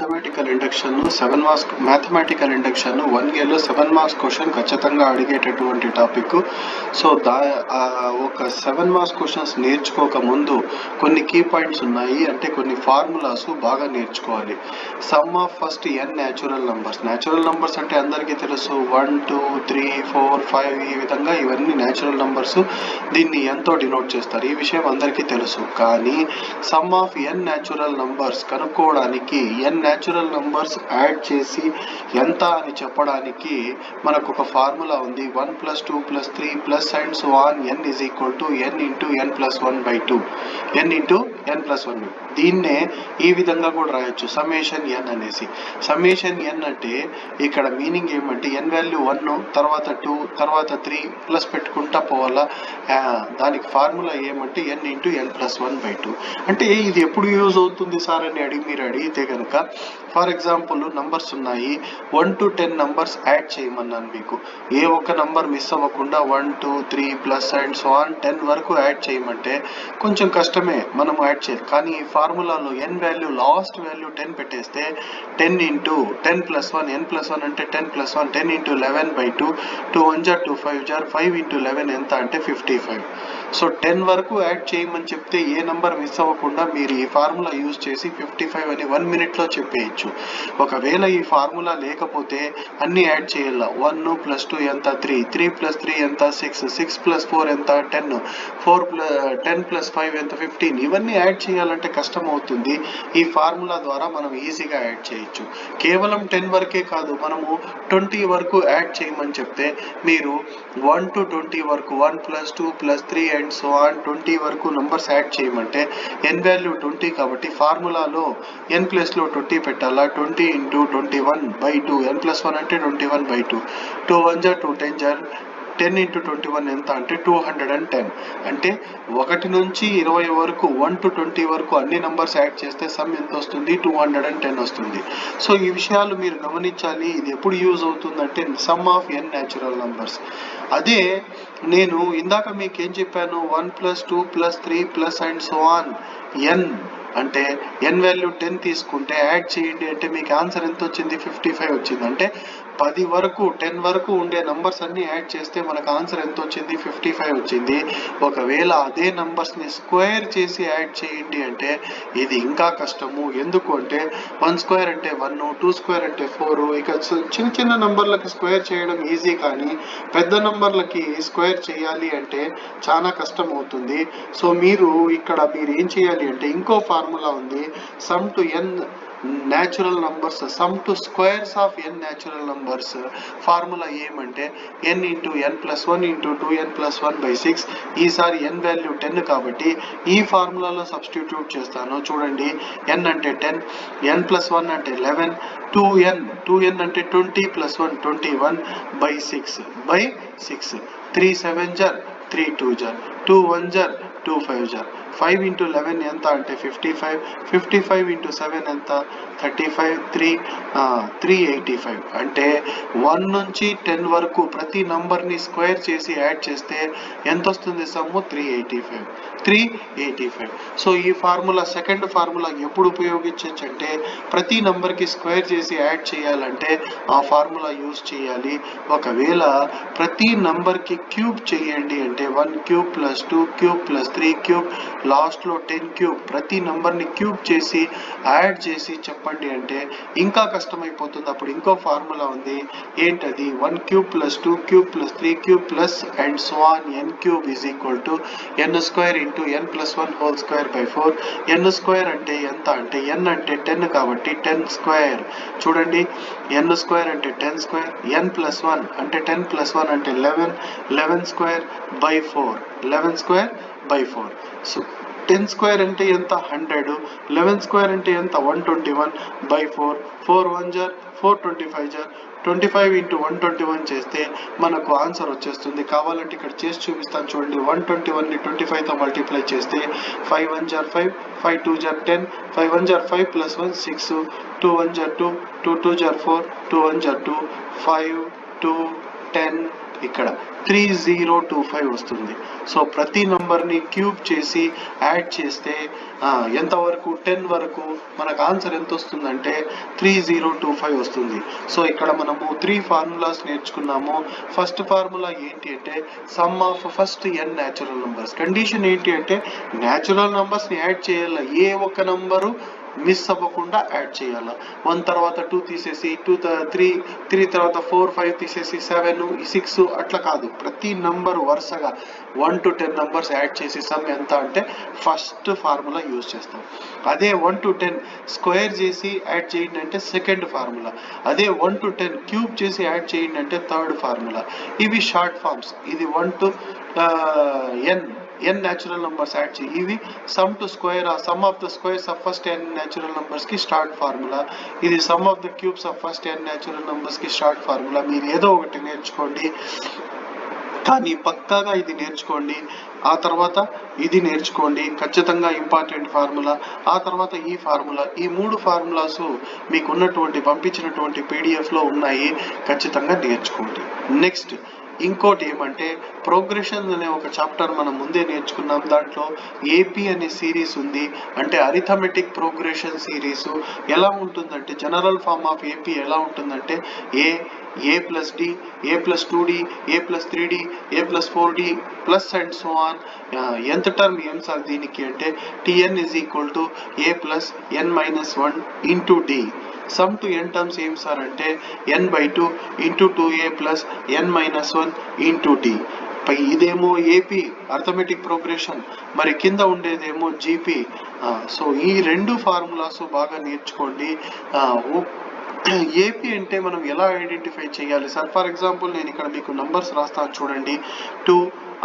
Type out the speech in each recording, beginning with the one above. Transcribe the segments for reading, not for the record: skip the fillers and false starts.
Mathematical induction 1Aలో 7 marks question ఖచ్చితంగా అడిగేటటువంటి topic. So ఒక 7 marks questions నేర్చుకోక ముందు కొన్ని కీ పాయింట్స్ ఉన్నాయి, అంటే కొన్ని ఫార్ములాస్ బాగా నేర్చుకోవాలి. Some of first n natural numbers అంటే అందరికీ తెలుసు. 1 2 3 4 5 ఈ విధంగా ఇవన్నీ న్యాచురల్ నంబర్స్. దీన్ని n తో డినోట్ చేస్తారు, ఈ విషయం అందరికీ తెలుసు. కానీ some of n natural numbers కనుక్కోవడానికి n న్యాచురల్ నంబర్స్ యాడ్ చేసి ఎంత అని చెప్పడానికి మనకు ఒక ఫార్ములా ఉంది. 1 + 2 + 3 plus and so on n = n × n+1/2 n × n+1. దీన్నే ఈ విధంగా కూడా రాయొచ్చు, సమ్మేషన్ n అనేసి. సమ్మేషన్ n అంటే ఇక్కడ మీనింగ్ ఏమంటే n వాల్యూ 1, తర్వాత 2, తర్వాత 3 ప్లస్ పెట్టుకుంటా పోవాలా. దానికి ఫార్ములా ఏమంటే n × n+1/2. అంటే ఇది ఎప్పుడు యూజ్ అవుతుంది సార్ అని మీరు అడిగితే కనుక, ఫర్ ఎగ్జాంపుల్ నంబర్స్ ఉన్నాయి, 1 to 10 నంబర్స్ యాడ్ చేయమన్నాను మీకు. ఏ ఒక్క నంబర్ మిస్ అవ్వకుండా 1 2 3 ప్లస్ అండ్ సో ఆన్ 10 వరకు యాడ్ చేయమంటే కొంచెం కష్టమే, మనం యాడ్ చేయాలి. కానీ ఈ ఫార్ములాలో n వాల్యూ లాస్ట్ వాల్యూ 10 పెట్టేస్తే 10 × 10+1 n+1 అంటే 10+1 10 × 11/2 2 1 = 2 5 = 5 × 11 ఎంత అంటే 55. సో 10 వరకు యాడ్ చేయమని చెప్తే ఏ నంబర్ మిస్ అవ్వకుండా మీరు ఈ ఫార్ములా యూజ్ చేసి 55 అని 1 minute చెప్పేయచ్చు. ఒకవేళ ఈ ఫార్ములా లేకపోతే అన్ని యాడ్ చేయాల. 1 + 2 ఎంత 3, 3 + 3 ఎంత 6, 6 + 4 ఎంత 10, 10 + 5 ఎంత 15. ఇవన్నీ యాడ్ చేయాలంటే కష్టం అవుతుంది. ఈ ఫార్ములా ద్వారా మనం ఈజీగా యాడ్ చేయొచ్చు. కేవలం 10 వరకే కాదు, మనము 20 వరకు యాడ్ చేయమని చెప్తే మీరు 1 to 20 వరకు 1 + 2 + 3 అండ్ సో ఆన్ 20 వరకు నంబర్స్ యాడ్ చేయమంటే n వాల్యూ 20 కాబట్టి ఫార్ములాలో n ప్లేస్లో 20 పెట్టాలా. 20 × 21/2 n+1 అంటే 21/2 2 1 = 2 10 × 21 ఎంత అంటే 210. అంటే 1 నుంచి 20 వరకు 1 to 20 వరకు అన్ని నంబర్స్ యాడ్ చేస్తే సమ్ ఎంత వస్తుంది, 210 వస్తుంది. సో ఈ విషయాలు మీరు గమనించాలి. ఇది ఎప్పుడు యూజ్ అవుతుందంటే some of n natural numbers. అదే నేను ఇందాక మీకు ఏం చెప్పాను, 1 + 2 + 3 plus and so on n అంటే n వాల్యూ 10 తీసుకుంటే యాడ్ చేయండి అంటే మీకు ఆన్సర్ ఎంత వచ్చింది, 55 వచ్చింది. అంటే 10 వరకు 10 వరకు ఉండే నంబర్స్ అన్ని యాడ్ చేస్తే మనకు ఆన్సర్ ఎంత వచ్చింది, 55 వచ్చింది. ఒకవేళ అదే నంబర్స్ని స్క్వేర్ చేసి యాడ్ చేయండి అంటే ఇది ఇంకా కష్టము. ఎందుకు అంటే 1² అంటే 1, 2² అంటే 4. ఇక చిన్న చిన్న నంబర్లకి స్క్వేర్ చేయడం ఈజీ, కానీ పెద్ద నంబర్లకి స్క్వేర్ చేయాలి అంటే చాలా కష్టం అవుతుంది. సో మీరు ఏం చేయాలి అంటే ఇంకో ఫార్ములా ఉంది, some to n natural numbers, some to squares of n natural numbers. Formula ఏమంటే n × n+1 × 2n+1/6. ఈసారి n వాల్యూ 10 కాబట్టి ఈ ఫార్ములాలో సబ్స్టిట్యూట్ చేస్తాను. చూడండి, n అంటే 10, n+1 అంటే 11, 2n అంటే 20 + 1 21/6 3 7 = 3 2 2 1 = 2 5 5 × 11 ఎంత అంటే 55. 55 × 7 ఎంత 35. 385. అంటే 1 నుంచి 10 వరకు ప్రతి నంబర్ని స్క్వేర్ చేసి యాడ్ చేస్తే ఎంత వస్తుంది సమ్ము, 385. సో ఈ ఫార్ములా సెకండ్ ఫార్ములా ఎప్పుడు ఉపయోగించవచ్చు అంటే ప్రతి నంబర్కి స్క్వేర్ చేసి యాడ్ చేయాలంటే ఆ ఫార్ములా యూజ్ చేయాలి. ఒకవేళ ప్రతి నంబర్కి క్యూబ్ చేయండి అంటే 1³ + 2³ + 3³ లాస్ట్లో 10³ ప్రతి నంబర్ని క్యూబ్ చేసి యాడ్ చేసి చెప్పండి అంటే ఇంకా కష్టమైపోతుంది. అప్పుడు ఇంకో ఫార్ములా ఉంది, ఏంటది, 1³ + 2³ + 3³ plus and so on n³ = n² × n+1² 4. n² అంటే ఎంత అంటే n అంటే 10 కాబట్టి 10². చూడండి, n² అంటే 10², n+1 అంటే 10+1 అంటే 11, 11²/4. సో 10² అంటే ఎంత, 100. 11² అంటే ఎంత, 121/4. 4 1 = 4 25 25 × 121 చేస్తే మనకు ఆన్సర్ వచ్చేస్తుంది. కావాలంటే ఇక్కడ చేసి చూపిస్తాను చూడండి. 121ని 25తో మల్టిప్లై చేస్తే 5 1 = 5, 5 2 = 10, 5 1 = 5 + 1 6, 2 1 = 2, 2 2 = 4, 2 1 = 2, 5 2 10 ఇక్కడ 3025 వస్తుంది. సో ప్రతి నంబర్ని క్యూబ్ చేసి యాడ్ చేస్తే ఎంత వరకు 10 వరకు మనకు ఆన్సర్ ఎంత వస్తుందంటే 3025 వస్తుంది. సో ఇక్కడ మనము 3 ఫార్ములాస్ నేర్చుకున్నాము. ఫస్ట్ ఫార్ములా ఏంటి అంటే some of first n natural numbers. Condition ఏంటి అంటే న్యాచురల్ నంబర్స్ని యాడ్ చేయాలి, ఏ ఒక్క నంబరు మిస్ అవ్వకుండా యాడ్ చేయాలి. 1 తర్వాత 2 తీసేసి 3 తర్వాత 4 5 తీసేసి 7 6 అట్లా కాదు, ప్రతి నంబర్ వరుసగా 1 to 10 నంబర్స్ యాడ్ చేసి సమ్ ఎంత అంటే ఫస్ట్ ఫార్ములా యూజ్ చేస్తాం. అదే 1 to 10 స్క్వేర్ చేసి యాడ్ చేయండి అంటే సెకండ్ ఫార్ములా. అదే 1 to 10 క్యూబ్ చేసి యాడ్ చేయండి అంటే థర్డ్ ఫార్ములా. ఇవి షార్ట్ ఫార్మ్స్. ఇది 1 to n natural numbers add చేయి. ఇవి some to square some of the squares of first n natural numbers కి స్టార్ట్ ఫార్ములా. ఇది some of the cubes of first n natural numbers కి start formula. మీరు ఏదో ఒకటి నేర్చుకోండి, కానీ పక్కాగా ఇది నేర్చుకోండి. ఆ తర్వాత ఇది నేర్చుకోండి, ఖచ్చితంగా ఇంపార్టెంట్ ఫార్ములా. ఆ తర్వాత ఈ ఫార్ములా. ఈ 3 ఫార్ములాస్ మీకు ఉన్నటువంటి పంపించినటువంటి పీడిఎఫ్లో ఉన్నాయి, ఖచ్చితంగా నేర్చుకోండి. నెక్స్ట్ ఇంకోటి ఏమంటే ప్రోగ్రెషన్ అనే ఒక చాప్టర్ మనం ముందే నేర్చుకున్నాం. దాంట్లో ఏపీ అనే సిరీస్ ఉంది. అంటే అరిథమెటిక్ ప్రోగ్రెషన్ సిరీస్ ఎలా ఉంటుందంటే జనరల్ ఫార్మ్ ఆఫ్ ఏపీ ఎలా ఉంటుందంటే a plus d, a plus 2d, a plus 3d, a plus 4d plus and so on. nth term ఏం సార్ దీనికి అంటే tn is equal to a plus n minus 1 into d. Some to n terms ఏం sir అంటే n/2 into 2a plus n minus 1 into d. ఇదేమో AP arithmetic progression, మరి కింద ఉండేదేమో GP. So ఈ రెండు ఫార్ములాస్ బాగా నేర్చుకోండి. ఏపీ అంటే మనం ఎలా ఐడెంటిఫై చేయాలి సార్? ఫర్ ఎగ్జాంపుల్ నేను ఇక్కడ మీకు నంబర్స్ రాస్తాను చూడండి. 2,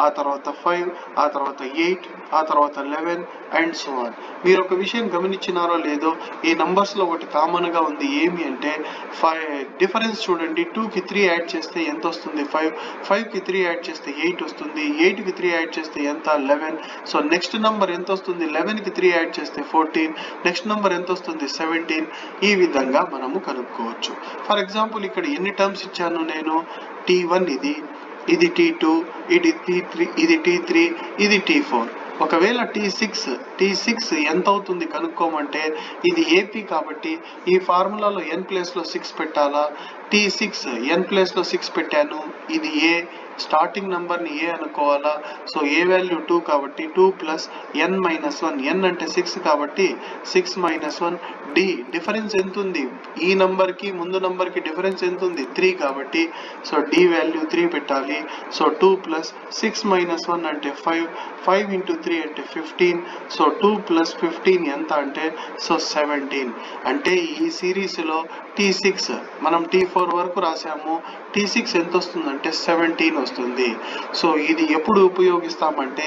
ఆ తర్వాత 5, ఆ తర్వాత 8, ఆ తర్వాత 11 అండ్ సో ఆన్. మీరు ఒక విషయం గమనించినారో లేదో, ఈ నంబర్స్లో ఒకటి కామన్గా ఉంది. ఏమి అంటే 5 డిఫరెన్స్ చూడండి. 2కి 3 యాడ్ చేస్తే ఎంత వస్తుంది? 5. 5కి 3 యాడ్ చేస్తే 8 వస్తుంది. 8కి 3 యాడ్ చేస్తే ఎంత? 11. సో నెక్స్ట్ నంబర్ ఎంత వస్తుంది? 11కి 3 యాడ్ చేస్తే 14. నెక్స్ట్ నంబర్ ఎంత వస్తుంది? 17. ఈ విధంగా మనము కనుక్కోవచ్చు. ఫర్ ఎగ్జాంపుల్ ఇక్కడ ఎన్ని టర్మ్స్ ఇచ్చాను నేను? T1 ఇది T2, ఇది T3, ఇది T3, ఇది T4. ఒకవేళ T6 ఎంత అవుతుంది కనుక్కోమంటే, ఇది ఏపీ కాబట్టి ఈ ఫార్ములాలో n ప్లేస్లో 6 పెట్టాలా? T6 n ప్లేస్లో 6 పెట్టాను. ఇది ఏ, స్టార్టింగ్ నంబర్ని ఏ అనుకోవాలా? సో ఏ వాల్యూ 2 కాబట్టి 2 ప్లస్ n మైనస్ 1. n అంటే 6 కాబట్టి 6 మైనస్ 1. డి డిఫరెన్స్ ఎంత ఉంది? ఈ నంబర్కి ముందు నంబర్కి డిఫరెన్స్ ఎంత ఉంది? 3 కాబట్టి సో డి వాల్యూ 3 పెట్టాలి. సో 2 ప్లస్ 6 మైనస్ 1 అంటే 5. 5 ఇంటూ 3 అంటే 15. సో 2 ప్లస్ 15 ఎంత అంటే సో 17. అంటే ఈ సిరీస్లో T6 మనం T4 వరకు రాసాము. T6 ఎంత వస్తుందంటే 17 వస్తుంది. సో ఇది ఎప్పుడు ఉపయోగిస్తామంటే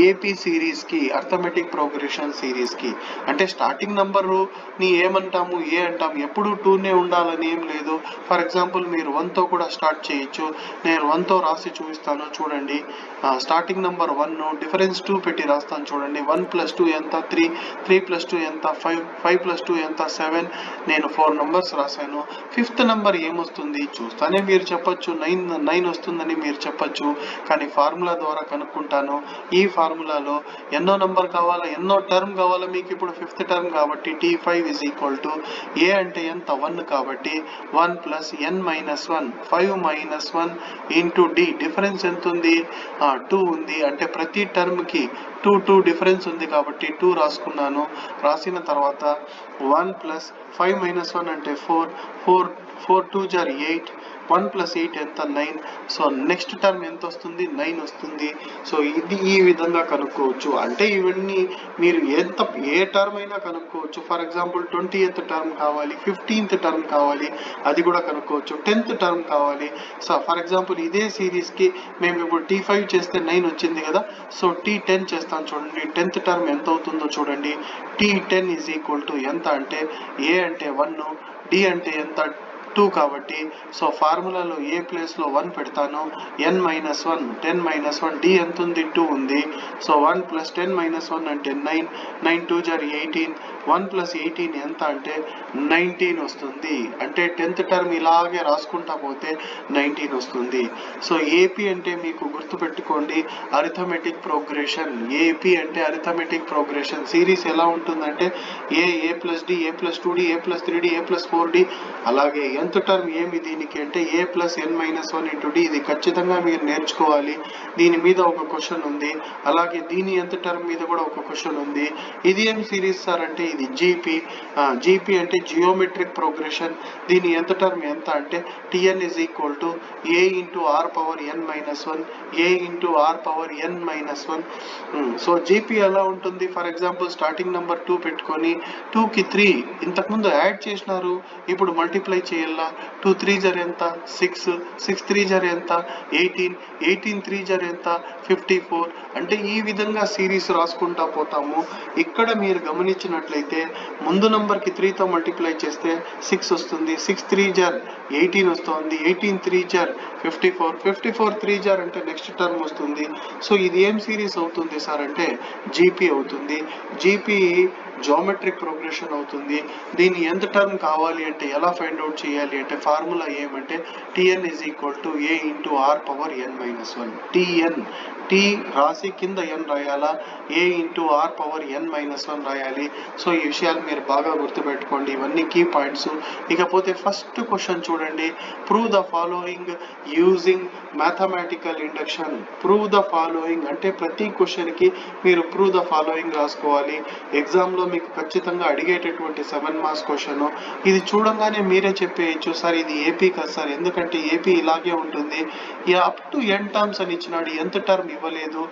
ఏపీ సిరీస్కి, అర్థమెటిక్ ప్రోగ్రెషన్ సిరీస్కి. అంటే స్టార్టింగ్ నంబరుని ఏమంటాము? ఏ అంటాము. ఎప్పుడు 2నే ఉండాలని ఏం లేదు. ఫర్ ఎగ్జాంపుల్ మీరు 1తో కూడా స్టార్ట్ చేయొచ్చు. నేను 1తో రాసి చూపిస్తాను చూడండి. స్టార్టింగ్ నంబర్ 1, డిఫరెన్స్ 2 పెట్టి రాస్తాను చూడండి. 1 ప్లస్ 2 ఎంత? 3. 3 ప్లస్ 2 ఎంత? 5. 5 ప్లస్ 2 ఎంత? 7. నేను 4 నంబర్స్ రాశాను. 5th నంబర్ ఏమొస్తుంది చూస్తానే మీరు చెప్పొచ్చు 9 వస్తుందని మీరు చెప్పొచ్చు. కానీ ఫార్ములా ద్వారా కనుక్కుంటాను. ఈ ఫార్ములాలో ఎన్నో నంబర్ కావాలా, ఎన్నో టర్మ్ కావాలా మీకు? ఇప్పుడు 5th టర్మ్ కాబట్టి T5 is equal to ఏ అంటే ఎంత? 1 కాబట్టి 1 plus n minus 1, 5 minus 1 into D. Difference ఎంత ఉంది? 2 ఉంది. అంటే ప్రతి టర్మ్కి 2 డిఫరెన్స్ ఉంది కాబట్టి 2 రాసుకున్నాను. రాసిన తర్వాత 1 ప్లస్ 5 మైనస్ 1 అంటే 4 2 జార్ 8. 1 ప్లస్ 8 ఎంత? 9. సో నెక్స్ట్ టర్మ్ ఎంత వస్తుంది? 9 వస్తుంది. సో ఇది ఈ విధంగా కనుక్కోవచ్చు. అంటే ఇవన్నీ మీరు ఏ టర్మ్ అయినా కనుక్కోవచ్చు. ఫర్ ఎగ్జాంపుల్ 20th టర్మ్ కావాలి, 15th టర్మ్ కావాలి, అది కూడా కనుక్కోవచ్చు. 10th టర్మ్ కావాలి. సో ఫర్ ఎగ్జాంపుల్ ఇదే సిరీస్కి మేము ఇప్పుడు T5 చేస్తే 9 వచ్చింది కదా. సో T10 చేస్తాను చూడండి. 10th టర్మ్ ఎంత అవుతుందో చూడండి. T10 ఈజ్ ఈక్వల్ టు ఎంత అంటే ఏ అంటే 1, డి అంటే ఎంత? 2 కాబట్టి సో ఫార్ములాలో ఏ ప్లేస్లో 1 పెడతాను, n మైనస్ 1 10 మైనస్ 1 d ఎంత ఉంది 2 ఉంది. సో 1 ప్లస్ 10 మైనస్ 1 అంటే 9, 9 2 జర్ 18, 1 ప్లస్ 18 ఎంత అంటే 19 వస్తుంది. అంటే 10th టర్మ్ ఇలాగే రాసుకుంటా పోతే 19 వస్తుంది. సో ఏపీ అంటే మీకు గుర్తుపెట్టుకోండి అరిథమెటిక్ ప్రోగ్రెషన్. ఏపీ అంటే అరిథమెటిక్ ప్రోగ్రెషన్. సిరీస్ ఎలా ఉంటుందంటే a plus d, a plus 2d, a plus 3d, a plus 4d. అలాగే nth టర్మ్ ఏమి దీనికి అంటే a plus n minus 1 into d. ఇది ఖచ్చితంగా మీరు నేర్చుకోవాలి. దీని మీద ఒక క్వశ్చన్ ఉంది. అలాగే దీని nth టర్మ్ మీద కూడా ఒక క్వశ్చన్ ఉంది. ఇది ఏం సిరీస్ సార్ అంటే ఇది జీపీ అంటే జియోమెట్రిక్ ప్రోగ్రెషన్. దీని nth టర్మ్ ఎంత అంటే tn is equal to a into r power n minus 1, a into r power n minus 1. So GP ఎలా ఉంటుంది? ఫర్ ఎగ్జాంపుల్ స్టార్టింగ్ నెంబర్ 2 పెట్టుకొని 2కి 3 ఇంతకుముందు యాడ్ చేసినారు, ఇప్పుడు మల్టిప్లై చేయాలా. 2 3 జర్ ఎంత 6, 6 3 జర్ ఎంత 18, 18 3 జర్ ఎంత 54. అంటే ఈ విధంగా సిరీస్ రాసుకుంటా పోతాము. ఇక్కడ మీరు గమనించినట్లయితే ముందు నంబర్కి 3తో మల్టిప్లై చేస్తే 6 వస్తుంది, 6 3 జర్ 18 వస్తుంది, 18 3 జర్ 54, 54 3 జర్ అంటే నెక్స్ట్ టర్మ్ వస్తుంది. సో ఇది ఏం సిరీస్ అవుతుంది సార్ అంటే జీపీ అవుతుంది. జీపీ జియోమెట్రిక్ ప్రోగ్రెషన్ అవుతుంది. దీని ఎంత టర్మ్ కావాలి అంటే ఎలా ఫైండ్ అవుట్ చేయాలి అంటే ఫార్ములా ఏమంటే tn is equal to a into r power n minus 1. tn t రాసి కింద n రాయాలా, a into r power n minus 1 రాయాలి. సో ఈ విషయాలు మీరు బాగా గుర్తుపెట్టుకోండి. ఇవన్నీ కీ పాయింట్స్. ఇకపోతే ఫస్ట్ క్వశ్చన్ చూడండి. Prove the following using mathematical induction. Prove the following అంటే ప్రతి క్వశ్చన్కి మీరు ప్రూవ్ ద ఫాలోయింగ్ రాసుకోవాలి. ఎగ్జామ్లో మీకు ఖచ్చితంగా అడిగేటటువంటి 7 మార్క్స్ క్వశ్చన్. ఇది చూడంగానే మీరే చెప్పేయచ్చు సార్ ఇది ఏపీ కదా సార్, ఎందుకంటే ఏపీ ఇలాగే ఉంటుంది. ఈ అప్ టు n టర్మ్స్ అని ఇచ్చినాడు, ఎంత టర్మ్ ఇవ్వలేదు.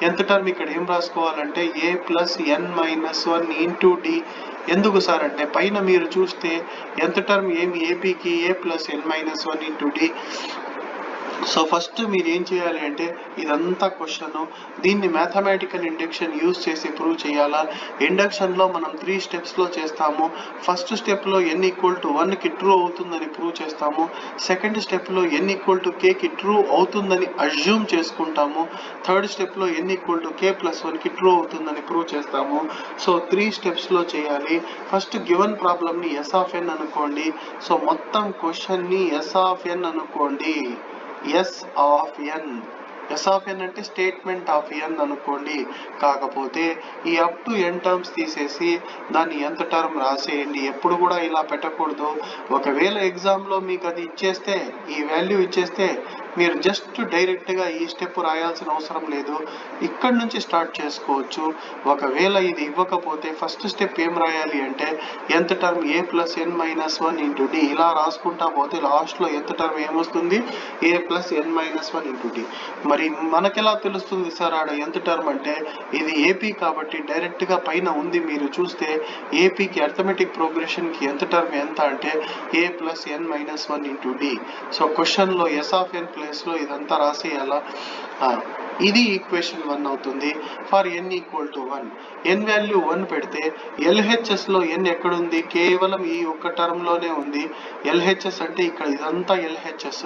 ఎంత టర్మ్ ఇక్కడ ఏం రాసుకోవాలంటే a plus N minus 1 into d. ఎందుకు సార్ అంటే పైన మీరు చూస్తే ఎంత టర్మ్ ఏమి ఏపీకి a plus N minus 1 into d. So first మీరు ఏం చేయాలి అంటే ఇదంతా క్వశ్చన్, దీన్ని మ్యాథమెటికల్ ఇండక్షన్ యూజ్ చేసి ప్రూవ్ చేయాలా. ఇండక్షన్లో మనం 3 స్టెప్స్లో చేస్తాము. ఫస్ట్ స్టెప్లో n ఈక్వల్ టు 1కి ట్రూ అవుతుందని ప్రూవ్ చేస్తాము. సెకండ్ స్టెప్లో n ఈక్వల్ టు కేకి ట్రూ అవుతుందని అజ్యూమ్ చేసుకుంటాము. థర్డ్ స్టెప్లో n equal to k plus 1కి ట్రూ అవుతుందని ప్రూవ్ చేస్తాము. సో 3 స్టెప్స్లో చేయాలి. ఫస్ట్ గివెన్ ప్రాబ్లమ్ని ఎస్ ఆఫ్ ఎన్ అనుకోండి. సో మొత్తం క్వశ్చన్ని ఎస్ ఆఫ్ ఎన్ అనుకోండి. Of of S, of of ఎన్ అంటే స్టేట్మెంట్ ఆఫ్ ఎన్ అనుకోండి. కాకపోతే ఈ అప్ టు ఎన్ టర్మ్స్ తీసేసి దాన్ని ఎంత టర్మ్ రాసేయండి. ఎప్పుడు కూడా ఇలా పెట్టకూడదు. ఒకవేళ ఎగ్జామ్లో మీకు అది ఇచ్చేస్తే, ఈ వాల్యూ ఇచ్చేస్తే మీరు జస్ట్ డైరెక్ట్గా ఈ స్టెప్ రాయాల్సిన అవసరం లేదు, ఇక్కడ నుంచి స్టార్ట్ చేసుకోవచ్చు. ఒకవేళ ఇది ఇవ్వకపోతే ఫస్ట్ స్టెప్ ఏం రాయాలి అంటే ఎంత టర్మ్ ఏ ప్లస్ ఎన్ మైనస్ 1 ఇంటూ డి. ఇలా రాసుకుంటా పోతే లాస్ట్లో ఎంత టర్మ్ ఏమొస్తుంది ఏ ప్లస్ ఎన్ మైనస్ 1 ఇంటూ డి. మరి మనకెలా తెలుస్తుంది సార్ ఆడ ఎంత టర్మ్ అంటే ఇది ఏపీ కాబట్టి డైరెక్ట్గా పైన ఉంది. మీరు చూస్తే ఏపీకి అర్థమెటిక్ ప్రోగ్రెషన్కి ఎంత టర్మ్ ఎంత అంటే a plus N minus 1 into d. So క్వశ్చన్లో ఎస్ ఆఫ్ ఎన్ ప్లేస్లో ఇదంతా రాసేయాలా. ఇది ఈక్వేషన్ 1 అవుతుంది. For n equal to 1, n value 1 పెడితే ఎల్హెచ్ఎస్లో n ఎక్కడుంది? కేవలం ఈ ఒక్క టర్మ్లోనే ఉంది. ఎల్హెచ్ఎస్ అంటే ఇక్కడ ఇదంతా ఎల్హెచ్ఎస్,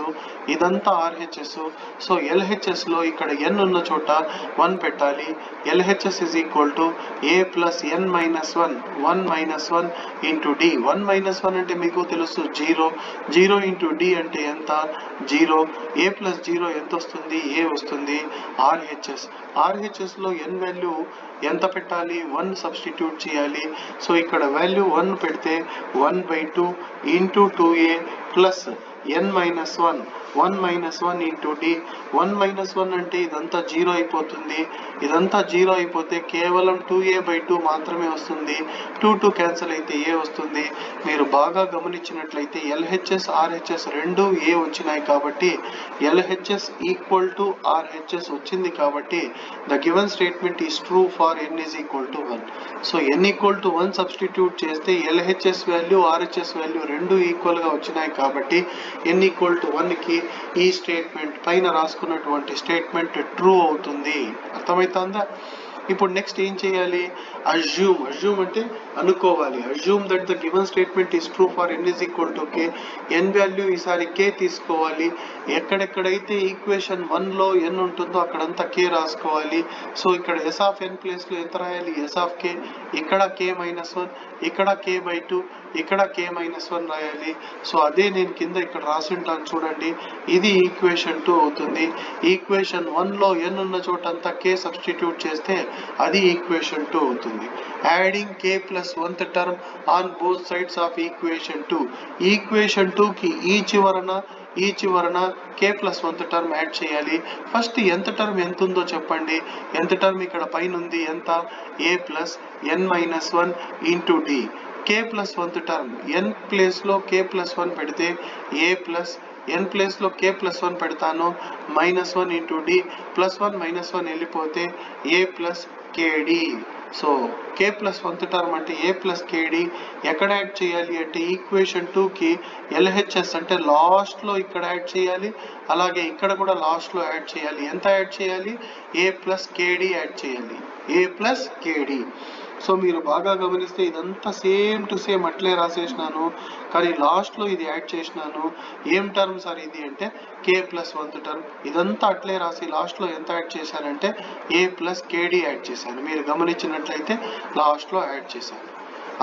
ఇదంతా ఆర్హెచ్ఎస్. సో ఎల్హెచ్ఎస్లో ఇక్కడ n ఉన్న చోట 1 పెట్టాలి. LHS is equal to A plus N minus 1, 1 minus 1 into D. 1 minus 1 అంటే మీకు తెలుసు 0, 0 ఇంటూ డి అంటే ఎంత 0. ఏ ప్లస్ 0 ఎంత వస్తుంది? ఏ వస్తుంది. ఆర్హెచ్ఎస్లో n వాల్యూ ఎంత పెట్టాలి? 1 సబ్స్టిట్యూట్ చేయాలి. సో ఇక్కడ వాల్యూ 1 పెడితే 1/2 into 2a plus n minus 1, 1 minus 1 into D. 1 minus 1 అంటే ఇదంతా 0 అయిపోతుంది. ఇదంతా 0 అయిపోతే కేవలం 2a/2 మాత్రమే వస్తుంది. 2 క్యాన్సిల్ అయితే ఏ వస్తుంది. మీరు బాగా గమనించినట్లయితే ఎల్హెచ్ఎస్ ఆర్హెచ్ఎస్ రెండు ఏ వచ్చినాయి కాబట్టి ఎల్హెచ్ఎస్ ఈక్వల్ టు ఆర్హెచ్ఎస్ వచ్చింది కాబట్టి the given statement is true for n is equal to 1. So n equal to 1 substitute చేస్తే ఎల్హెచ్ఎస్ వాల్యూ ఆర్హెచ్ఎస్ వాల్యూ రెండు ఈక్వల్గా వచ్చినాయి కాబట్టి n ఈక్వల్ టు 1కి ఈ స్టేట్మెంట్ పైన రాసుకున్నటువంటి స్టేట్మెంట్ ట్రూ అవుతుంది. అర్థమవుతుందా? ఇప్పుడు నెక్స్ట్ ఏం చేయాలి? అజ్యూమ్ అంటే అనుకోవాలి. Assume that the given statement is true for n is equal to k. n value ఈసారి k తీసుకోవాలి. ఎక్కడెక్కడైతే ఈక్వేషన్ 1లో n ఉంటుందో అక్కడంతా k రాసుకోవాలి. సో ఇక్కడ s ఆఫ్ n ప్లేస్లో ఎంత రాయాలి? s of k. ఇక్కడ k-1, ఇక్కడ k/2, ఇక్కడ k-1 రాయాలి. సో అదే నేను కింద ఇక్కడ రాసి ఉంటాను చూడండి. ఇది ఈక్వేషన్ 2 అవుతుంది. ఈక్వేషన్ 1లో n ఉన్న చోటంతా k సబ్స్టిట్యూట్ చేస్తే అది ఈక్వేషన్ 2 అవుతుంది. Adding k plus 1th term on both sides of equation 2. Equation 2కి ఈ చివరన k plus 1th term add చేయాలి. ఫస్ట్ ఎంత టర్మ్ ఎంత ఉందో చెప్పండి. ఎంత టర్మ్ ఇక్కడ పైన ఉంది ఎంత? a plus n-1 into d. k plus 1th term n ప్లేస్లో k ప్లస్ 1 పెడితే a ప్లస్ n ప్లేస్లో k ప్లస్ 1 పెడతాను, -1 ఇంటూ d. +1 -1 వెళ్ళిపోతే a plus kd. So k plus 1th term అంటే a ప్లస్ kd. ఎక్కడ యాడ్ చేయాలి అంటే equation 2కి LHS అంటే లాస్ట్లో ఇక్కడ యాడ్ చేయాలి. అలాగే ఇక్కడ కూడా లాస్ట్లో యాడ్ చేయాలి. ఎంత యాడ్ చేయాలి? a ప్లస్ kd యాడ్ చేయాలి. a plus kd. సో మీరు బాగా గమనిస్తే ఇదంతా సేమ్ టు సేమ్ అట్లే రాసేసినాను, కానీ లాస్ట్లో ఇది యాడ్ చేసినాను. ఏం టర్మ్ సార్ ఇది అంటే k ప్లస్ 1th టర్మ్. ఇదంతా అట్లే రాసి లాస్ట్లో ఎంత యాడ్ చేశానంటే a ప్లస్ kd యాడ్ చేశాను. మీరు గమనించినట్లయితే లాస్ట్లో యాడ్ చేశాను.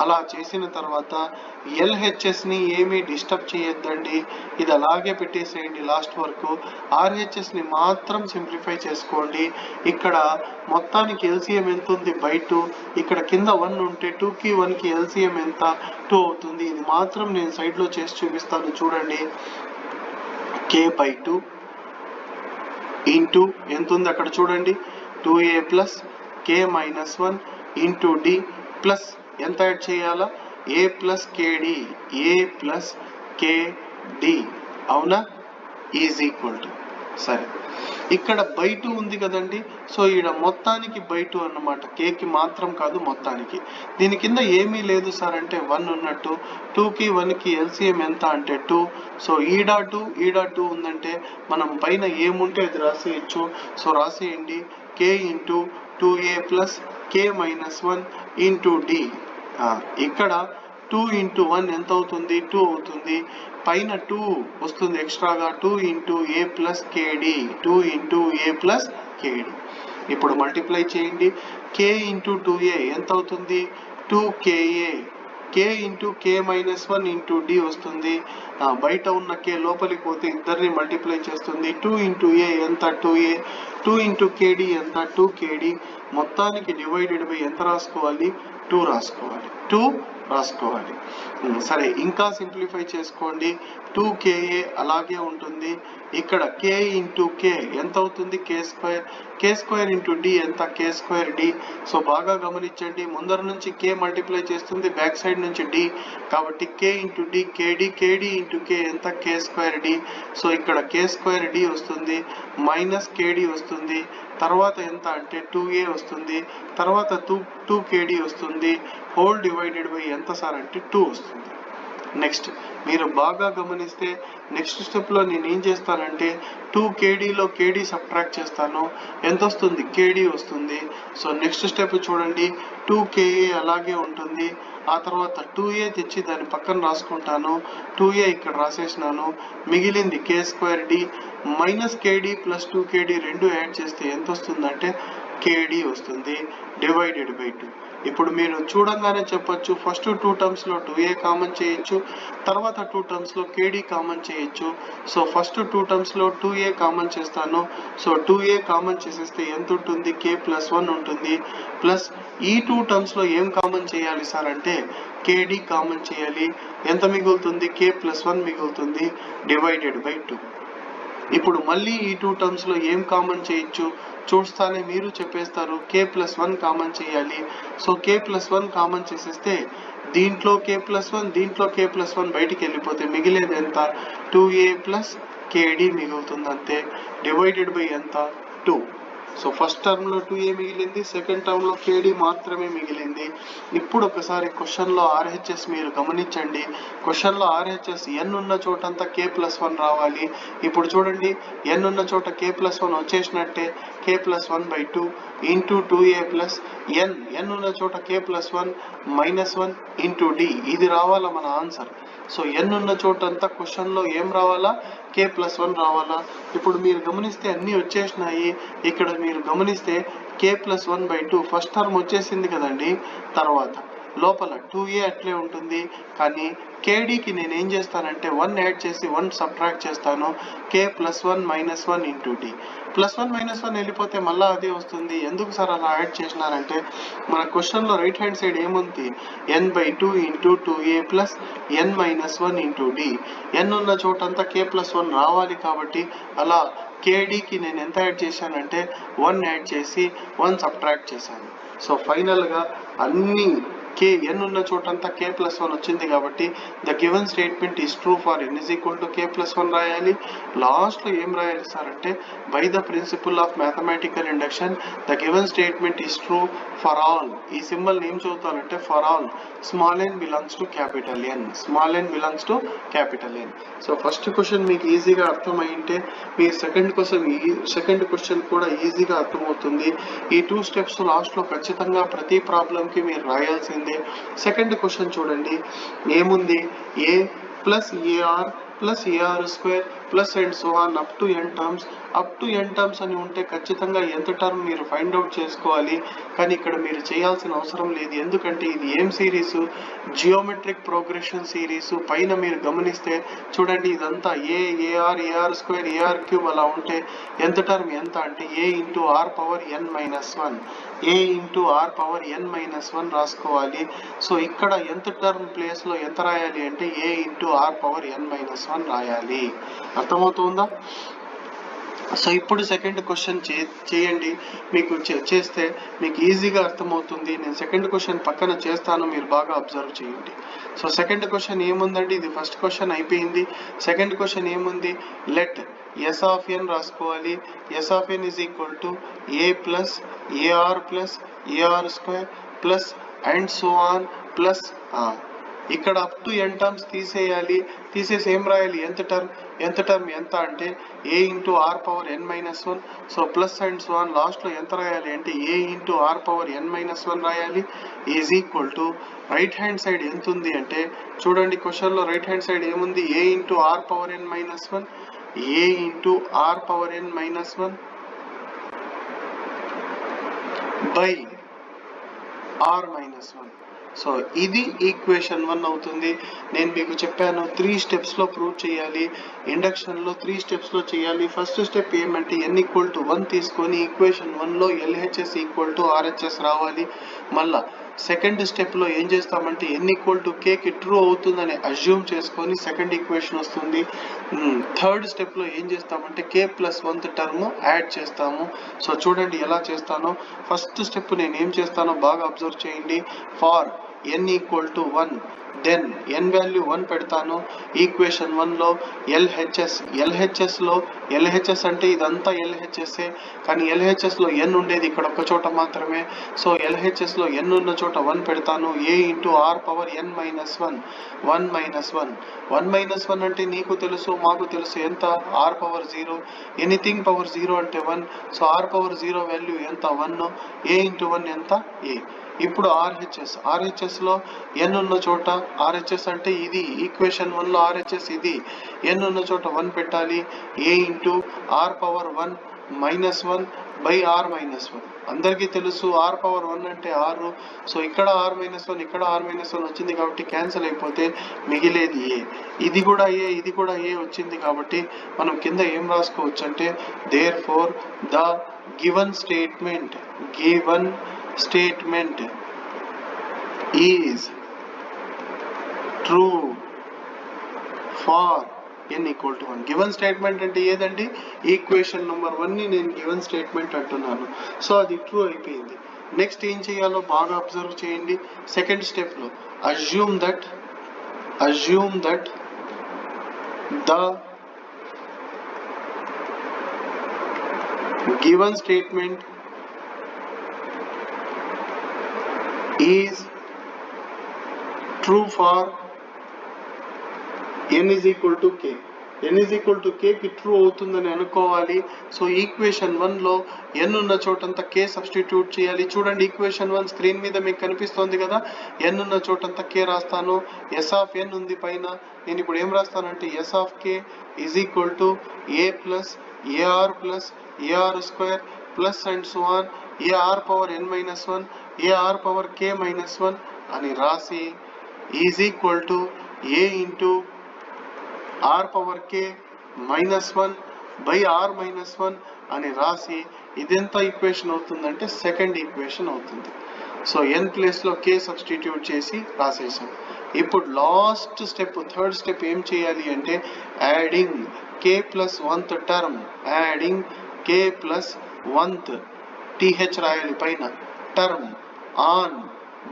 అలా చేసిన తర్వాత LHSని ఏమీ డిస్టర్బ్ చేయొద్దండి, ఇది అలాగే పెట్టేసేయండి లాస్ట్ వరకు. RHSని మాత్రం సింప్లిఫై చేసుకోండి. ఇక్కడ మొత్తానికి LCM ఎంత ఉంది? బై 2. ఇక్కడ కింద 1 ఉంటే 2కి 1కి LCM ఎంత? 2 అవుతుంది. ఇది మాత్రం నేను సైడ్లో చేసి చూపిస్తాను చూడండి. k/2 ఇంటూ ఎంత ఉంది అక్కడ చూడండి, 2a plus k-1 into d plus ఎంత యాడ్ చేయాలా? a plus kd. a plus kd అవునా? Is equal to. సరే, ఇక్కడ బై 2 ఉంది కదండి. సో ఇక్కడ మొత్తానికి బై 2 అన్నమాట, కేకి మాత్రం కాదు మొత్తానికి. దీని కింద ఏమీ లేదు సార్ అంటే 1 ఉన్నట్టు. 2కి 1కి LCM ఎంత అంటే 2. సో ఈ.2 ఉందంటే మనం పైన ఏముంటే అది రాసేయచ్చు. సో రాసేయండి k into 2a plus k-1 into d. ఇక్కడ 2 ఇంటూ 1 ఎంత అవుతుంది? 2 అవుతుంది. పైన 2 వస్తుంది ఎక్స్ట్రాగా, 2 into a plus kd. 2 into a plus kd. ఇప్పుడు మల్టిప్లై చేయండి. k ఇంటూ 2a ఎంత అవుతుంది? 2ka. k into k-1 into d వస్తుంది. బయట ఉన్న k లోపలికి పోతే ఇద్దరిని మల్టిప్లై చేస్తుంది. 2 ఇంటూ a ఎంత? 2a. 2 ఇంటూ kd ఎంత? 2kd. మొత్తానికి డివైడెడ్ బై ఎంత రాసుకోవాలి? 2 రాసుకోవాలి. 2 రాసుకోవాలి. సరే, ఇంకా సింప్లిఫై చేసుకోండి. 2ka అలాగే ఉంటుంది. ఇక్కడ k ఇంటూ k ఎంత అవుతుంది? k². k² ఇంటూ d ఎంత? k²d. సో బాగా గమనించండి, ముందర నుంచి k మల్టిప్లై చేస్తుంది, బ్యాక్ సైడ్ నుంచి d. కాబట్టి k into d kd into k ఎంత? k²d. సో ఇక్కడ k²d వస్తుంది, మైనస్ kd వస్తుంది. తర్వాత ఎంత అంటే 2a వస్తుంది. తర్వాత 2kd వస్తుంది. హోల్ డివైడెడ్ బై ఎంత సార్ అంటే 2 వస్తుంది. నెక్స్ట్ మీరు బాగా గమనిస్తే నెక్స్ట్ స్టెప్లో నేను ఏం చేస్తానంటే 2kdలో kd సబ్ట్రాక్ట్ చేస్తాను. ఎంత వస్తుంది? kd వస్తుంది. సో నెక్స్ట్ స్టెప్ చూడండి, 2ka అలాగే ఉంటుంది. ఆ తర్వాత 2a తెచ్చి దాని పక్కన రాసుకుంటాను. 2a ఇక్కడ రాసేసినాను. మిగిలింది k²d minus kd plus 2kd రెండు యాడ్ చేస్తే ఎంత వస్తుందంటే kd వస్తుంది, డివైడెడ్ బై 2. ఇప్పుడు మీరు చూడంగానే చెప్పొచ్చు, ఫస్ట్ 2 టర్మ్స్లో 2a కామన్ చేయొచ్చు, తర్వాత 2 టర్మ్స్లో kd కామన్ చేయొచ్చు. సో ఫస్ట్ 2 టర్మ్స్లో 2a కామన్ చేస్తాను. సో 2a కామన్ చేసేస్తే ఎంత ఉంటుంది? k+1 ఉంటుంది. ప్లస్ ఈ 2 టర్మ్స్లో ఏం కామన్ చేయాలి సార్ అంటే kd కామన్ చేయాలి. ఎంత మిగులుతుంది? k+1 మిగులుతుంది, డివైడెడ్ బై 2. ఇప్పుడు మళ్ళీ ఈ 2 టర్మ్స్లో ఏం కామన్ చేయొచ్చు చూస్తానే మీరు చెప్పేస్తారు, k+1 కామన్ చేయాలి. సో k+1 కామన్ చేసేస్తే దీంట్లో k+1 దీంట్లో k+1 బయటికి వెళ్ళిపోతే మిగిలేది ఎంత? 2a ప్లస్ kd మిగులుతుంది అంతే, డివైడెడ్ బై ఎంత? 2. సో ఫస్ట్ టర్మ్లో 2a మిగిలింది, సెకండ్ టర్మ్లో kd మాత్రమే మిగిలింది. ఇప్పుడు ఒకసారి క్వశ్చన్లో RHS మీరు గమనించండి. క్వశ్చన్లో RHS n ఉన్న చోటంతా k+1 రావాలి. ఇప్పుడు చూడండి, n ఉన్న చోట k+1 వచ్చేసినట్టే. k+1/2 into 2a plus n ఉన్న చోట k+1 -1 ఇంటూ d, ఇది రావాలా మన ఆన్సర్. సో n ఉన్న చోటంతా క్వశ్చన్లో ఏం రావాలా, k+1 రావాలా. ఇప్పుడు మీరు గమనిస్తే అన్నీ వచ్చేసినాయి. ఇక్కడ మీరు గమనిస్తే k+1/2 ఫస్ట్ టర్మ్ వచ్చేసింది కదండి. తర్వాత లోపల 2a అట్లే ఉంటుంది, కానీ kdకి నేను ఏం చేస్తానంటే 1 యాడ్ చేసి 1 సబ్ట్రాక్ట్ చేస్తాను. k+1 -1 into d. +1 -1 వెళ్ళిపోతే మళ్ళీ అదే వస్తుంది. ఎందుకు సార్ అలా యాడ్ చేసినారంటే, మన క్వశ్చన్లో రైట్ హ్యాండ్ సైడ్ ఏముంది, n/2 into 2a plus n -1 into d. n ఉన్న చోటంతా k+1 రావాలి కాబట్టి అలా kdకి నేను ఎంత యాడ్ చేశానంటే 1 యాడ్ చేసి 1 సబ్ట్రాక్ట్ చేశాను. సో ఫైనల్గా అన్ని n ఉన్న చోటంతా k+1 వచ్చింది కాబట్టి the given statement is true for n is equal to k+1 రాయాలి. లాస్ట్లో ఏం రాయాలి సార్ అంటే, by the principle of mathematical induction the given statement is true for all. ఈ సింబల్ ఏం చదువుతారంటే for all small n belongs to capital N, small n belongs to capital N. So first question మీకు ఈజీగా అర్థమైంటే మీ second question కూడా ఈజీగా అర్థమవుతుంది. ఈ 2 steps లాస్ట్లో ఖచ్చితంగా ప్రతి ప్రాబ్లంకి మీరు రాయాల్సిందే. సెకండ్ క్వశ్చన్ చూడండి, ఏముంది, a plus AR plus AR square plus and so on up to n terms అని ఉంటే ఖచ్చితంగా ఎంత టర్మ్ మీరు ఫైండ్ అవుట్ చేసుకోవాలి. కానీ ఇక్కడ మీరు చేయాల్సిన అవసరం లేదు, ఎందుకంటే ఇది ఏం సిరీస్, జియోమెట్రిక్ ప్రోగ్రెషన్ సిరీస్. పైన మీరు గమనిస్తే చూడండి, ఇదంతా ఏఆర్ స్క్వేర్ ఏఆర్ క్యూబ్ అలా ఉంటే ఎంత టర్మ్ ఎంత అంటే a into R power n minus 1 రాసుకోవాలి. సో ఇక్కడ ఎంత టర్మ్ ప్లేస్లో ఎంత రాయాలి అంటే a into R power n minus 1 రాయాలి. అర్థమవుతుందా? సో ఇప్పుడు సెకండ్ క్వశ్చన్ చేయండి. మీకు చేస్తే మీకు ఈజీగా అర్థమవుతుంది. నేను సెకండ్ క్వశ్చన్ పక్కన చేస్తాను, మీరు బాగా అబ్జర్వ్ చేయండి. సో సెకండ్ క్వశ్చన్ ఏముందండి, ఇది ఫస్ట్ క్వశ్చన్ అయిపోయింది. సెకండ్ క్వశ్చన్ ఏముంది, లెట్ ఎస్ ఆఫ్ ఎన్ రాసుకోవాలి. S of N is equal to A plus AR plus AR square plus and so on plus ఇక్కడ అప్ టు n టర్మ్స్ తీసేయాలి. తీసేసి ఏం రాయాలి, ఎంత టర్మ్ ఎంత అంటే a into R power n minus 1. So plus and so on లాస్ట్లో ఎంత రాయాలి అంటే a into R power n minus 1 రాయాలి. Is equal to right hand side ఎంత ఉంది అంటే చూడండి, క్వశ్చన్లో రైట్ హ్యాండ్ సైడ్ ఏముంది, a into R power n minus 1, a into R power n minus 1 by r minus 1. So ఇది equation 1 అవుతుంది. నేను మీకు చెప్పాను 3 స్టెప్స్లో ప్రూవ్ చేయాలి. ఇండక్షన్లో 3 స్టెప్స్లో చేయాలి. ఫస్ట్ స్టెప్ ఏమంటే n ఈక్వల్ టు 1 తీసుకొని ఈక్వేషన్ 1లో LHS ఈక్వల్ టు RHS రావాలి. మళ్ళా సెకండ్ స్టెప్లో ఏం చేస్తామంటే n ఈక్వల్ టు kకి ట్రూ అవుతుందని అజ్యూమ్ చేసుకొని సెకండ్ ఈక్వేషన్ వస్తుంది. థర్డ్ స్టెప్లో ఏం చేస్తామంటే k+1th టర్మ్ యాడ్ చేస్తాము. సో చూడండి ఎలా చేస్తానో. ఫస్ట్ స్టెప్ నేను ఏం చేస్తానో బాగా అబ్జర్వ్ చేయండి. For n equal to 1, then n value 1 పెడతాను. ఈక్వేషన్ 1లో LHS అంటే ఇదంతా LHSఏ, కానీ LHSలో n ఉండేది ఇక్కడ ఒక చోట మాత్రమే. సో LHSలో n ఉన్న చోట 1 పెడతాను. a into R power n minus 1 minus 1 అంటే నీకు తెలుసు మాకు తెలుసు ఎంత, r పవర్ 0. ఎనీథింగ్ పవర్ 0 అంటే 1. సో r పవర్ 0 వాల్యూ ఎంత, 1. a ఇంటూ 1 ఎంత, a. ఇప్పుడు RHSలో n ఉన్న చోట RHS అంటే ఇది ఈక్వేషన్ 1లో RHS ఇది, n ఉన్న చోట 1 పెట్టాలి. a into R power 1 minus 1 by r minus 1. అందరికీ తెలుసు r పవర్ 1 అంటే 6. సో ఇక్కడ r మైనస్ 1 ఇక్కడ r మైనస్ 1 వచ్చింది కాబట్టి క్యాన్సిల్ అయిపోతే మిగిలేది a. ఇది కూడా a వచ్చింది కాబట్టి మనం కింద ఏం రాసుకోవచ్చు అంటే therefore the given statement is true for n equal to 1. Given statement అంటే ఏదండి, ఈక్వేషన్ నెంబర్ 1ని నేను గివెన్ స్టేట్మెంట్ అంటున్నాను. సో అది ట్రూ అయిపోయింది. నెక్స్ట్ ఏం చేయాలో బాగా అబ్జర్వ్ చేయండి. సెకండ్ స్టెప్లో assume that the given statement is true for n is equal to k. n is equal to k కి ట్రూ అవుతుందని అనుకోవాలి. సో ఈక్వేషన్ 1 లో n ఉన్న చోటంతా k సబ్స్టిట్యూట్ చేయాలి. చూడండి ఈక్వేషన్ 1 స్క్రీన్ మీద మీకు కనిపిస్తోంది కదా, n ఉన్న చోటంతా k రాస్తాను. s ఆఫ్ n ఉంది పైన, నేను ఇప్పుడు ఏం రాస్తానంటే s of k is equal to a plus ar plus ar square plus and so on ar power n minus 1 ar power k minus 1 అని రాసి is equal to a into r power k minus 1 by r minus 1 అని రాసి ఇదెంత equation అవుతుందంటే second equation అవుతుంది. So n place లో k substitute చేసి రాసేసాం. ఇప్పుడు లాస్ట్ స్టెప్, థర్డ్ స్టెప్ ఏం చేయాలి అంటే adding k plus 1th term, adding k plus 1th th రాయాలి పైన term on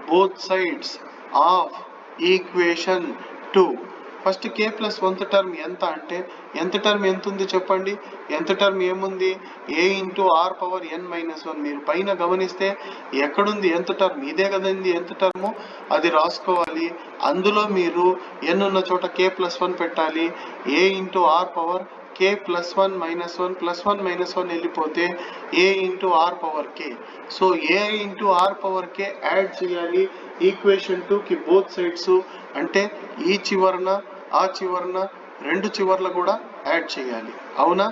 both sides of equation 2. First k plus 1th term ఎంత అంటే nth టర్మ్ ఎంత ఉంది చెప్పండి. nth టర్మ్ ఏముంది, a into r power n minus 1. మీరు పైన గమనిస్తే ఎక్కడుంది nth టర్మ్, ఇదే కదండి nth టర్మ్, అది రాసుకోవాలి. అందులో మీరు n ఉన్న చోట k ప్లస్ 1 పెట్టాలి. a into r power k plus 1 minus 1 plus 1 minus 1 వెళ్ళిపోతే a into r power k. So a into r power k add చేయాలి ఈక్వేషన్ 2 కి బోత్ సైడ్స్. అంటే ఈ చివరన ఆ చివరన రెండు చివర్ల కూడా యాడ్ చేయాలి, అవునా?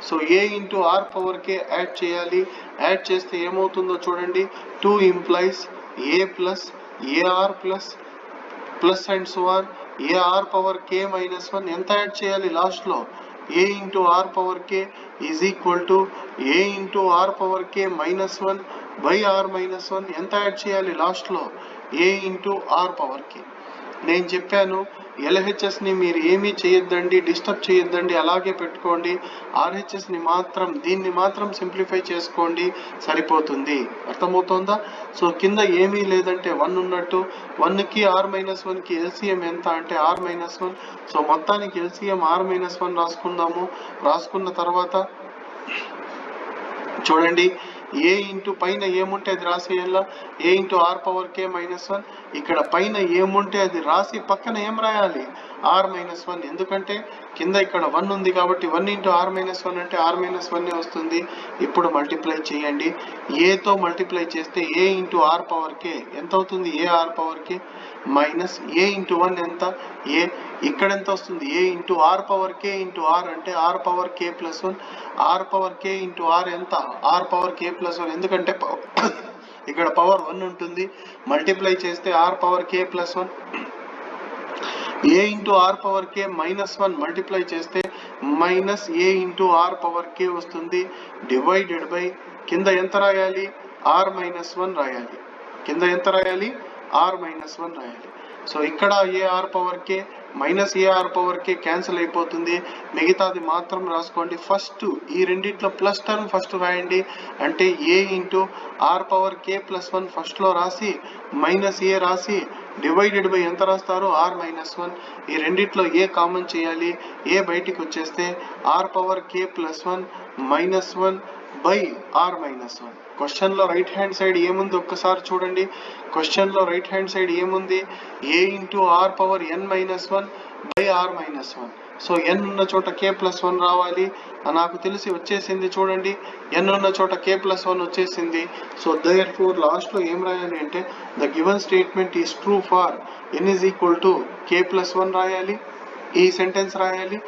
So a into r power k add చేయాలి. యాడ్ చేస్తే ఏమవుతుందో చూడండి, 2 implies a plus ar plus plus and so on ar power k minus 1. ఎంత యాడ్ చేయాలి లాస్ట్ లో, a into r power k is equal to a into r power k minus 1 by r minus 1. ఎంత add చేయాలి last లో, a into r power k. నేను చెప్పాను LHS ని మీరు ఏమీ చేయొద్దండి, డిస్టర్బ్ చేయొద్దండి, అలాగే పెట్టుకోండి. RHS ని మాత్రం, దీన్ని మాత్రం సింప్లిఫై చేసుకోండి, సరిపోతుంది. అర్థమవుతుందా? సో కింద ఏమీ లేదంటే 1 ఉన్నట్టు, 1కి r మైనస్ 1కి LCM ఎంత అంటే r మైనస్ 1. సో మొత్తానికి LCM r మైనస్ 1 రాసుకుందాము. రాసుకున్న తర్వాత చూడండి a ఇంటూ పైన ఏముంటే అది రాసేయాలా, a into r power k minus 1. ఇక్కడ పైన ఏముంటే అది రాసి పక్కన ఏం రాయాలి, r మైనస్ 1. ఎందుకంటే కింద ఇక్కడ 1 ఉంది కాబట్టి 1 ఇంటూ r మైనస్ 1 అంటే r మైనస్ 1 వస్తుంది. ఇప్పుడు మల్టిప్లై చేయండి, a తో మల్టిప్లై చేస్తే a into r power k ఎంత అవుతుంది, a r power k minus a into 1 ఎంత a. ఇక్కడ ఎంత వస్తుంది, a into r power k into r అంటే r power k plus 1. r power k into r ఎంత, r పవర్ k ప్లస్ 1. ఎందుకంటే ఇక్కడ పవర్ 1 ఉంటుంది. మల్టిప్లై చేస్తే r power k plus 1. a into r power k minus 1 multiply చేస్తే minus a into r power k వస్తుంది. Divided by కింద ఎంత రాయాలి, r మైనస్ 1 రాయాలి. కింద ఎంత రాయాలి, r మైనస్ 1 రాయాలి. సో ఇక్కడ ar power k minus ar power k cancel అయిపోతుంది. మిగతాది మాత్రం రాసుకోండి. ఫస్ట్ ఈ రెండిట్లో ప్లస్ టర్మ్ ఫస్ట్ రాయండి. అంటే a into r power k plus 1 first లో రాసి మైనస్ a రాసి డివైడెడ్ బై ఎంత రాస్తారు, r మైనస్ 1. ఈ రెండిట్లో a కామన్ చేయాలి. a బయటికి వచ్చేస్తే r power k plus 1 minus 1 by r minus 1. Question లో రైట్ హ్యాండ్ సైడ్ ఏముంది ఒక్కసారి చూడండి. క్వశ్చన్ లో రైట్ హ్యాండ్ సైడ్ ఏముంది, a into r power n minus 1 by r minus 1. So n ఉన్న చోట k ప్లస్ 1 రావాలి. నాకు తెలిసి వచ్చేసింది చూడండి, n ఉన్న చోట k ప్లస్ 1 వచ్చేసింది. సో దేర్ ఫోర్ లాస్ట్ లో ఏం రాయాలి అంటే the given statement is true for n is equal to k plus 1 రాయాలి. ఈ సెంటెన్స్ రాయాలి.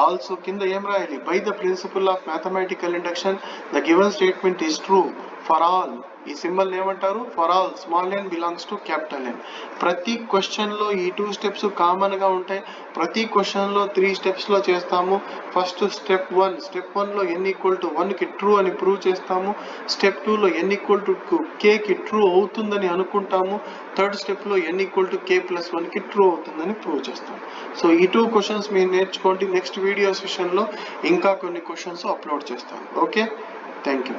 ఆల్సో కింద ఏం రాయాలి, by the principle of mathematical induction the given statement is true for all. ఈ సింబల్ ఏమంటారు, for all small n belongs to capital N. ప్రతి question లో ఈ 2 స్టెప్స్ కామన్ గా ఉంటాయి. ప్రతి క్వశ్చన్ లో 3 స్టెప్స్ లో చేస్తాము. ఫస్ట్ స్టెప్ 1 లో n ఈక్వల్ టు 1 కి ట్రూ అని ప్రూవ్ చేస్తాము. స్టెప్ 2 లో n ఈక్వల్ టు k కి ట్రూ అవుతుందని అనుకుంటాము. థర్డ్ స్టెప్ లో n equal to k plus 1 కి ట్రూ అవుతుందని ప్రూవ్ చేస్తాం. సో ఈ 2 క్వశ్చన్స్ మీరు నేర్చుకోండి. నెక్స్ట్ వీడియో సెషన్ లో ఇంకా కొన్ని క్వశ్చన్స్ అప్లోడ్ చేస్తాను. Okay, thank you.